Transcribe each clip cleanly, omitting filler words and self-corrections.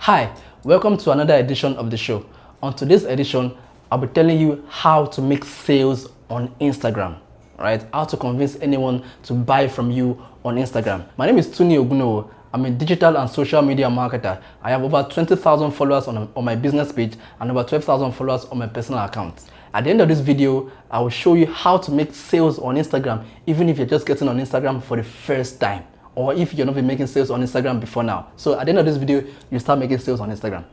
Hi, welcome to another edition of the show. On today's edition, I'll be telling you how to make sales on Instagram, right? How to convince anyone to buy from you on Instagram. My name is Tuni Ogunowo. I'm a digital and social media marketer. I have over 20,000 followers on my business page and over 12,000 followers on my personal account. At the end of this video, I will show you how to make sales on Instagram, even if you're just getting on Instagram for the first time, or if you're not been making sales on Instagram before now. So at the end of this video, you start making sales on Instagram.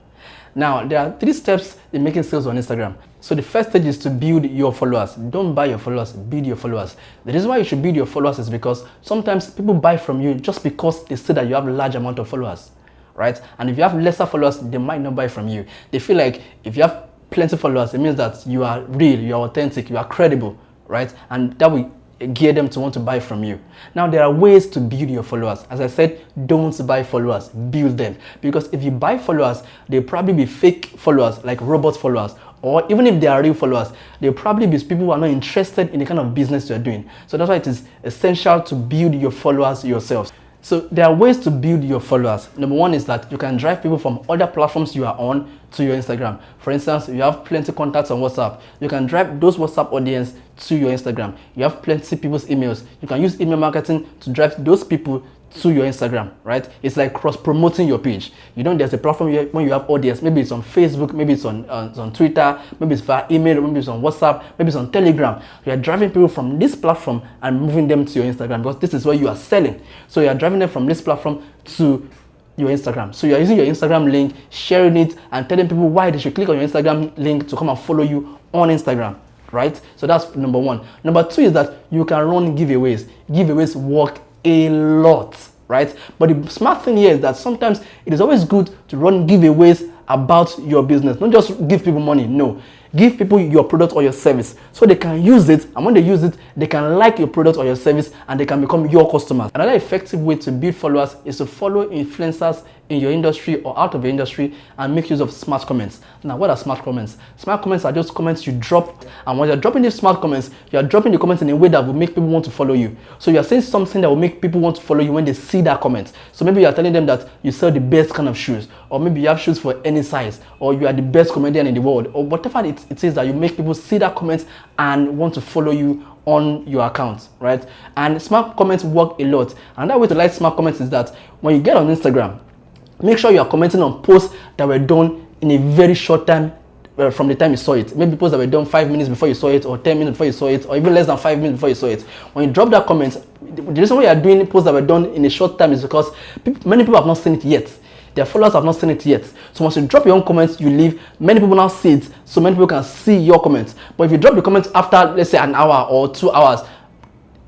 Now, there are 3 steps in making sales on Instagram. So the first stage is to build your followers. Don't buy your followers, build your followers. The reason why you should build your followers is because sometimes people buy from you just because they see that you have a large amount of followers, right? And if you have lesser followers, they might not buy from you. They feel like if you have plenty of followers, it means that you are real, you are authentic, you are credible, right? And that will gear them to want to buy from you. Now, there are ways to build your followers. As I said, don't buy followers, build them. Because if you buy followers, they'll probably be fake followers, like robot followers. Or even if they are real followers, they'll probably be people who are not interested in the kind of business you're doing. So that's why it is essential to build your followers yourself. So there are ways to build your followers. Number one is that you can drive people from other platforms you are on to your Instagram. For instance, you have plenty contacts on WhatsApp. You can drive those WhatsApp audience to your Instagram. You have plenty people's emails. You can use email marketing to drive those people to your Instagram, right? It's like cross-promoting your page. You know, there's a platform when you have audience. Maybe it's on Facebook, maybe it's on Twitter, maybe it's via email, maybe it's on WhatsApp, maybe it's on Telegram. You are driving people from this platform and moving them to your Instagram because this is where you are selling. So you are driving them from this platform to your Instagram. So you are using your Instagram link, sharing it, and telling people why they should click on your Instagram link to come and follow you on Instagram, right? So that's number one. Number two is that you can run giveaways. Giveaways work a lot, right? But the smart thing here is that sometimes it is always good to run giveaways about your business. Don't just give people money. No, give people your product or your service so they can use it, and when they use it, they can like your product or your service and they can become your customers. Another effective way to build followers is to follow influencers in your industry or out of your industry and make use of smart comments. Now, what are smart comments? Smart comments are just comments you drop, and when you're dropping these smart comments, you are dropping the comments in a way that will make people want to follow you. So you're saying something that will make people want to follow you when they see that comment. So maybe you're telling them that you sell the best kind of shoes, or maybe you have shoes for any size, or you are the best comedian in the world, or whatever it is that you make people see that comment and want to follow you on your account, right? And smart comments work a lot. Another way to like smart comments is that when you get on Instagram, make sure you are commenting on posts that were done in a very short time from the time you saw it. Maybe posts that were done 5 minutes before you saw it, or 10 minutes before you saw it, or even less than 5 minutes before you saw it. When you drop that comment, the reason why you are doing posts that were done in a short time is because many people have not seen it yet. Their followers have not seen it yet. So once you drop your own comments, you leave, many people now see it, so many people can see your comments. But if you drop the comments after, let's say, an hour or 2 hours,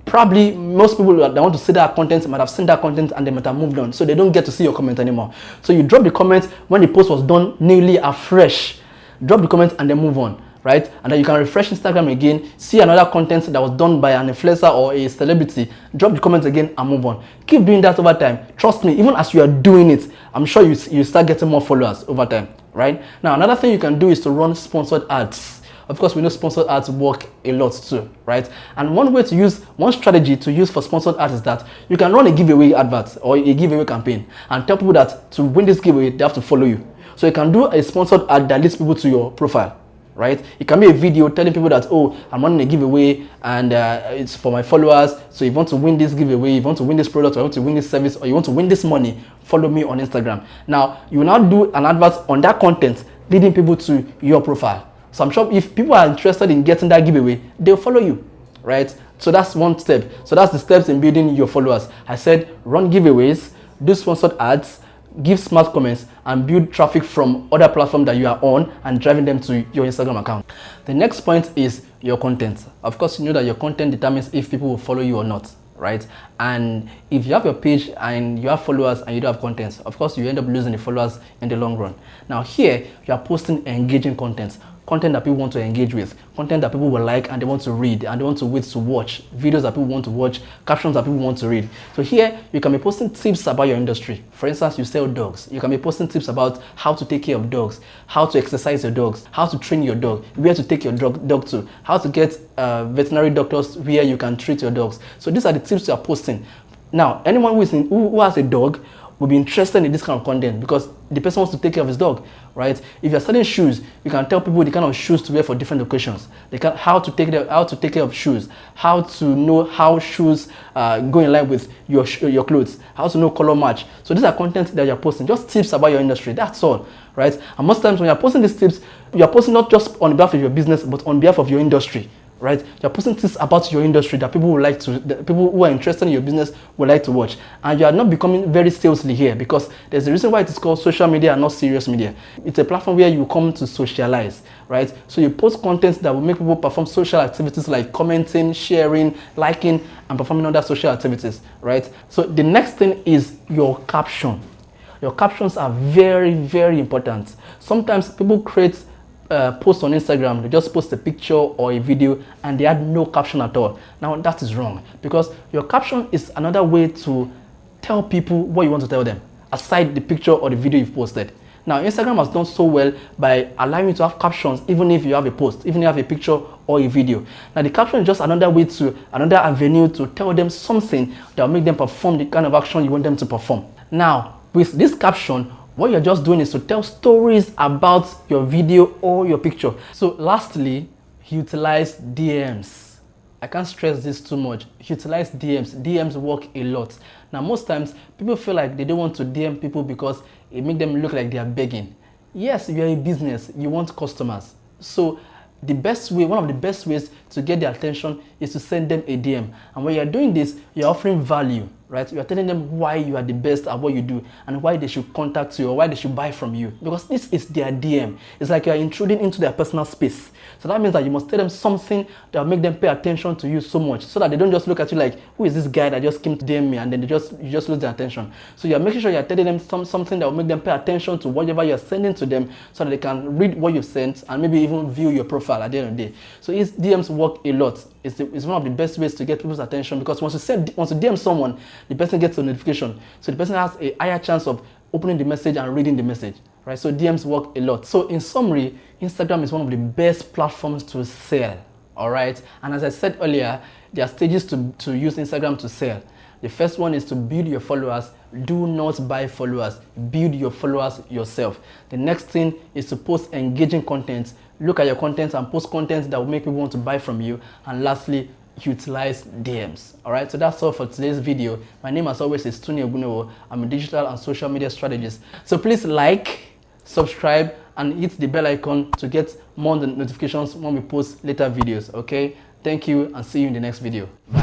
probably most people that want to see that content might have seen that content and they might have moved on, so they don't get to see your comment anymore. So you drop the comment when the post was done newly afresh. Drop the comment and then move on, right? And then you can refresh Instagram again, see another content that was done by an influencer or a celebrity, drop the comment again and move on. Keep doing that over time. Trust me, even as you are doing it, I'm sure you start getting more followers over time, right? Now, another thing you can do is to run sponsored ads. Of course, we know sponsored ads work a lot too, right? And one strategy to use for sponsored ads is that you can run a giveaway advert or a giveaway campaign and tell people that to win this giveaway, they have to follow you. So you can do a sponsored ad that leads people to your profile, right? It can be a video telling people that, oh, I'm running a giveaway and it's for my followers. So if you want to win this giveaway, if you want to win this product, or you want to win this service, or you want to win this money, follow me on Instagram. Now, you will now do an advert on that content leading people to your profile. So I'm sure if people are interested in getting that giveaway, they'll follow you, right? So that's one step. So that's the steps in building your followers. I said run giveaways, do sponsored ads, give smart comments, and build traffic from other platforms that you are on and driving them to your Instagram account. The next point is your content. Of course, you know that your content determines if people will follow you or not, right? And if you have your page and you have followers and you don't have content, of course you end up losing the followers in the long run. Now here, you are posting engaging content that people want to engage with, content that people will like and they want to read and they want to wait to watch, videos that people want to watch, captions that people want to read. So here, you can be posting tips about your industry. For instance, you sell dogs. You can be posting tips about how to take care of dogs, how to exercise your dogs, how to train your dog, where to take your dog to, how to get veterinary doctors where you can treat your dogs. So these are the tips you are posting. Now, anyone who has a dog will be interested in this kind of content because the person wants to take care of his dog, right? If you're selling shoes, you can tell people the kind of shoes to wear for different occasions. How to take care of shoes, how to know how shoes go in line with your clothes, how to know color match. So these are content that you're posting, just tips about your industry. That's all, right? And most times when you're posting these tips, you're posting not just on behalf of your business, but on behalf of your industry. Right, you're posting things about your industry that people people who are interested in your business would like to watch, and you are not becoming very salesy here because there's a reason why it is called social media and not serious media. It's a platform where you come to socialize, right? So you post content that will make people perform social activities like commenting, sharing, liking, and performing other social activities, right? So the next thing is your caption. Your captions are very, very important. Sometimes people create post on Instagram, they just post a picture or a video and they add no caption at all. Now that is wrong because your caption is another way to tell people what you want to tell them aside the picture or the video you've posted. Now Instagram has done so well by allowing you to have captions even if you have a post, even if you have a picture or a video. Now the caption is just another avenue to tell them something that will make them perform the kind of action you want them to perform. Now with this caption, what you're just doing is to tell stories about your video or your picture. So lastly, utilize DMs. I can't stress this too much. Utilize DMs. DMs work a lot. Now most times people feel like they don't want to DM people because it makes them look like they are begging. Yes, you're a business, you want customers. So one of the best ways to get their attention is to send them a DM. And when you're doing this, you're offering value, right? You're telling them why you are the best at what you do and why they should contact you or why they should buy from you. Because this is their DM. It's like you're intruding into their personal space. So that means that you must tell them something that will make them pay attention to you so much so that they don't just look at you like, who is this guy that just came to DM me, and then you just lose their attention. So you're making sure you're telling them something that will make them pay attention to whatever you're sending to them so that they can read what you've sent and maybe even view your profile at the end of the day. So DMs work a lot. It's one of the best ways to get people's attention because once you DM someone, the person gets a notification. So the person has a higher chance of opening the message and reading the message, right? So DMs work a lot. So in summary, Instagram is one of the best platforms to sell, all right? And as I said earlier, there are stages to use Instagram to sell. The first one is to build your followers. Do not buy followers. Build your followers yourself. The next thing is to post engaging content. Look at your content and post content that will make people want to buy from you. And lastly, utilize DMs. All right, so that's all for today's video. My name, as always, is Tony Ogunowo. I'm a digital and social media strategist. So please like, subscribe, and hit the bell icon to get more notifications when we post later videos. Okay, thank you and see you in the next video. Bye.